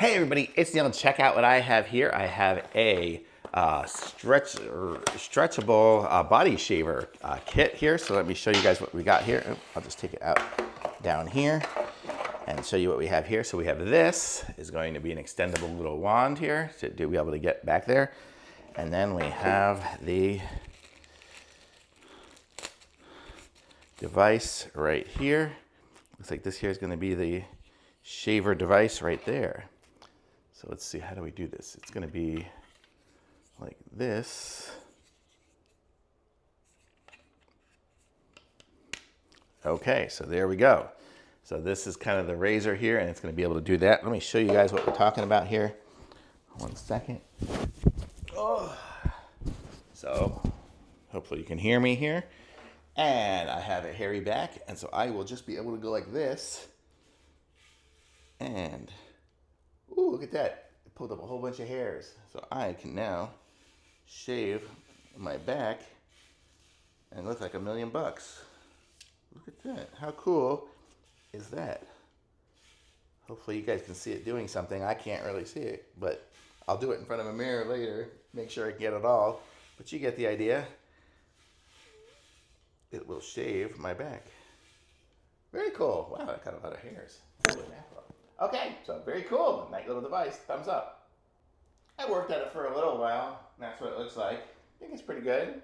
Hey everybody, it's Neil. Check out what I have here. I have a stretchable body shaver kit here. So let me show you guys what we got here. I'll just take it out down here and show you what we have here. So we have this is going to be an extendable little wand here to be able to get back there. And then we have the device right here. Looks like this here is going to be the shaver device right there. So let's see, how do we do this? It's going to be like this. Okay, so there we go. So this is kind of the razor here, and it's going to be able to do that. Let me show you guys what we're talking about here. 1 second. Oh. So hopefully you can hear me here. And I have a hairy back, and so I will just be able to go like this. And ooh, look at that. It pulled up a whole bunch of hairs. So I can now shave my back and look like $1,000,000. Look at that. How cool is that? Hopefully you guys can see it doing something. I can't really see it, but I'll do it in front of a mirror later. Make sure I get it all. But you get the idea. It will shave my back. Very cool. Wow, I got a lot of hairs. Holy mackerel. Okay, so very cool. Nice little device. Thumbs up. I worked at it for a little while. And that's what it looks like. I think it's pretty good.